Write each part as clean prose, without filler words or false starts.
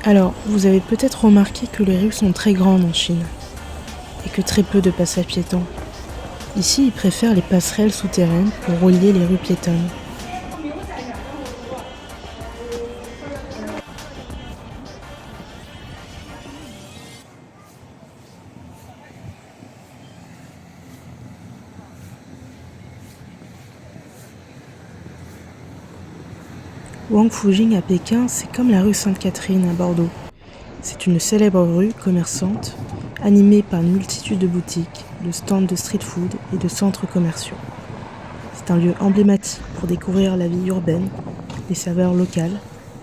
Alors, vous avez peut-être remarqué que les rues sont très grandes en Chine et que très peu de passages piétons. Ici, ils préfèrent les passerelles souterraines pour relier les rues piétonnes. Wangfujing à Pékin, c'est comme la rue Sainte-Catherine à Bordeaux. C'est une célèbre rue commerçante, animée par une multitude de boutiques, de stands de street food et de centres commerciaux. C'est un lieu emblématique pour découvrir la vie urbaine, les saveurs locales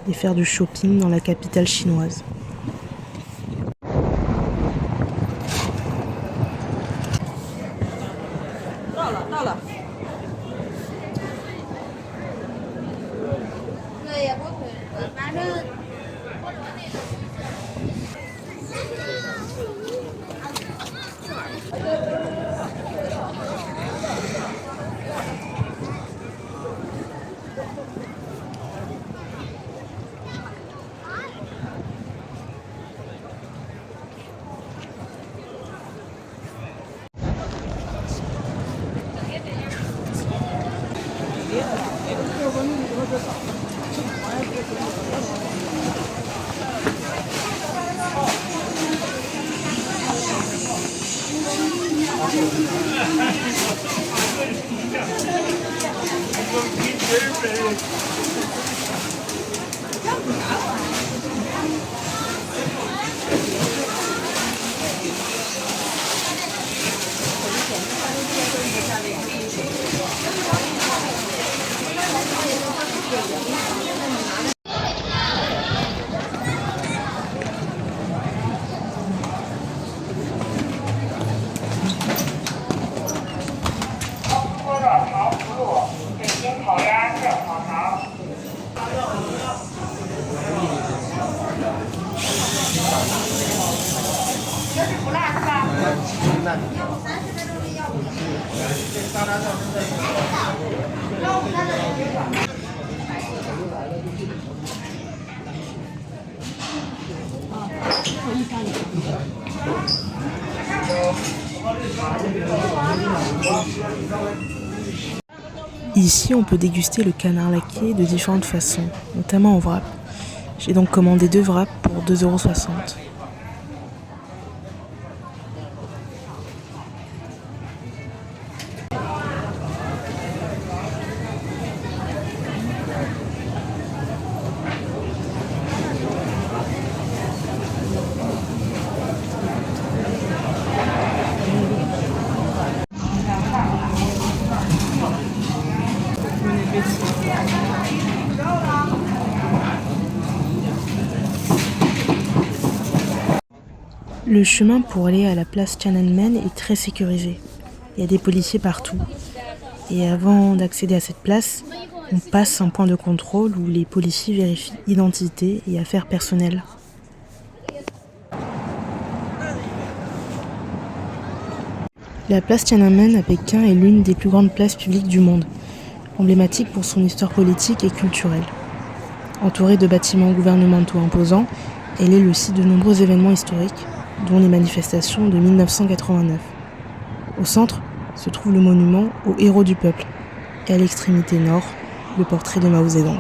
et faire du shopping dans la capitale chinoise. Ici, on peut déguster le canard laqué de différentes façons, notamment en wrap. J'ai donc commandé 2 wraps pour 2,60 €. Le chemin pour aller à la place Tiananmen est très sécurisé. Il y a des policiers partout. Et avant d'accéder à cette place, on passe un point de contrôle où les policiers vérifient identité et affaires personnelles. La place Tiananmen à Pékin est l'une des plus grandes places publiques du monde, emblématique pour son histoire politique et culturelle. Entourée de bâtiments gouvernementaux imposants, elle est le site de nombreux événements historiques, dont les manifestations de 1989. Au centre se trouve le monument aux héros du peuple, et à l'extrémité nord, le portrait de Mao Zedong.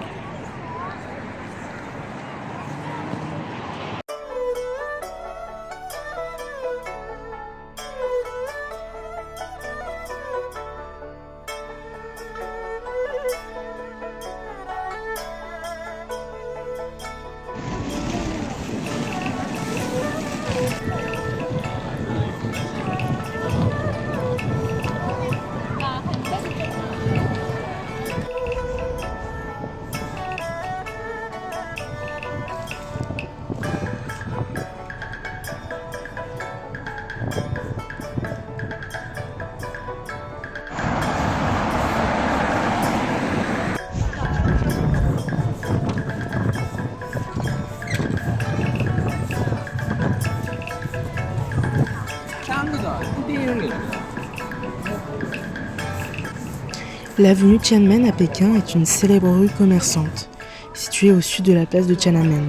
L'avenue Tiananmen à Pékin est une célèbre rue commerçante, située au sud de la place de Tiananmen.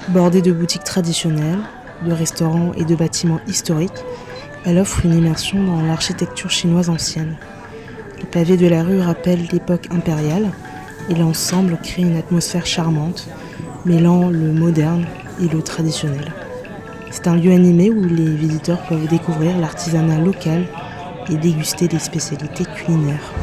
Bordée de boutiques traditionnelles, de restaurants et de bâtiments historiques, elle offre une immersion dans l'architecture chinoise ancienne. Les pavés de la rue rappellent l'époque impériale et l'ensemble crée une atmosphère charmante, mêlant le moderne et le traditionnel. C'est un lieu animé où les visiteurs peuvent découvrir l'artisanat local et déguster des spécialités culinaires.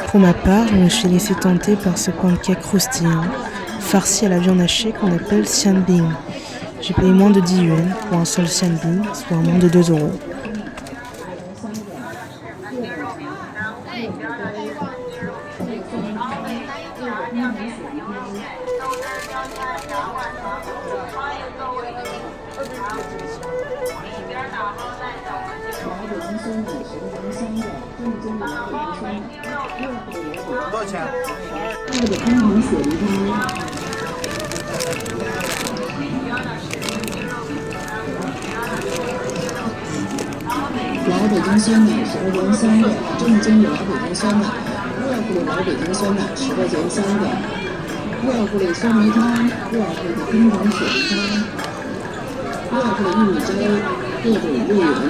Pour ma part, je me suis laissée tenter par ce pancake croustillant, farci à la viande hachée qu'on appelle xianbing. J'ai payé moins de 10 yuan pour un seul xianbing, soit moins de 2 €.多少钱？老北京酸奶12元3个，正宗的老北京酸奶，2户里老北京酸奶10块钱3个，2户里酸梅汤，2户里冰糖雪梨汤，2户里玉米粥，各种6元奶茶，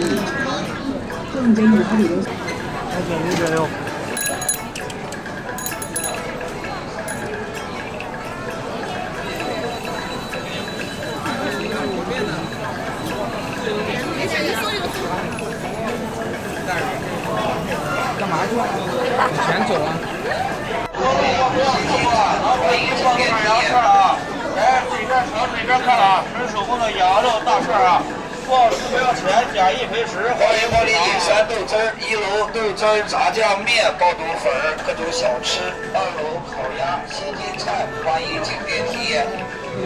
正宗的老北京。0.6。干嘛去？钱走了。老北京方便面羊串啊！来这边朝这边看啊，纯手工的羊肉大串啊，不好吃不要钱，假一赔10。欢迎光临隐山豆汁儿，1楼豆汁儿、炸酱面、爆肚粉儿，各种小吃；2楼烤鸭、新津菜，欢迎进店体验。欢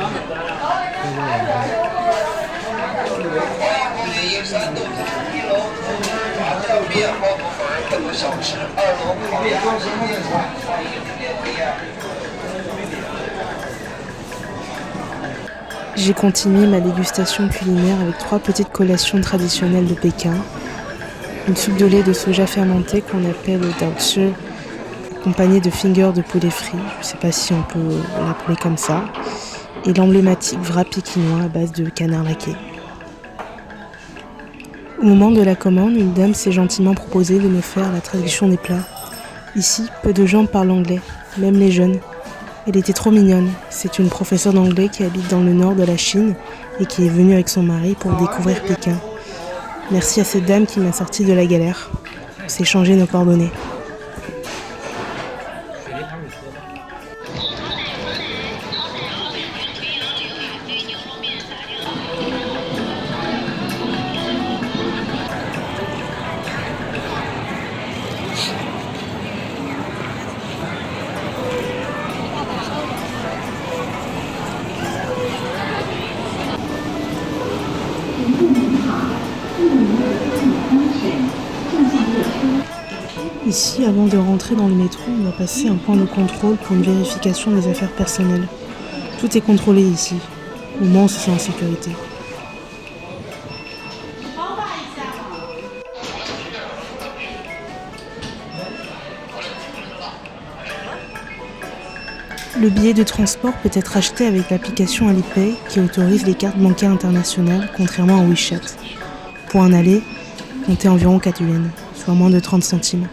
迎光临隐山豆汁儿，1楼豆汁儿、炸酱面、爆肚粉儿，各种小吃；2楼烤鸭、新津菜，欢迎进店体验。J'ai continué ma dégustation culinaire avec 3 petites collations traditionnelles de Pékin. Une soupe de lait de soja fermenté qu'on appelle daozi, accompagnée de fingers de poulet frit, je ne sais pas si on peut l'appeler comme ça, et l'emblématique wrap pékinois à base de canard laqué. Au moment de la commande, une dame s'est gentiment proposée de me faire la traduction des plats. Ici, peu de gens parlent anglais, même les jeunes. Elle était trop mignonne. C'est une professeure d'anglais qui habite dans le nord de la Chine et qui est venue avec son mari pour découvrir Pékin. Merci à cette dame qui m'a sorti de la galère. On s'est échangé nos coordonnées. Ici, avant de rentrer dans le métro, on va passer un point de contrôle pour une vérification des affaires personnelles. Tout est contrôlé ici. Au moins, on se sent en sécurité. Le billet de transport peut être acheté avec l'application Alipay qui autorise les cartes bancaires internationales, contrairement à WeChat. Pour un aller, comptez environ 4 yuan, soit moins de 30 centimes.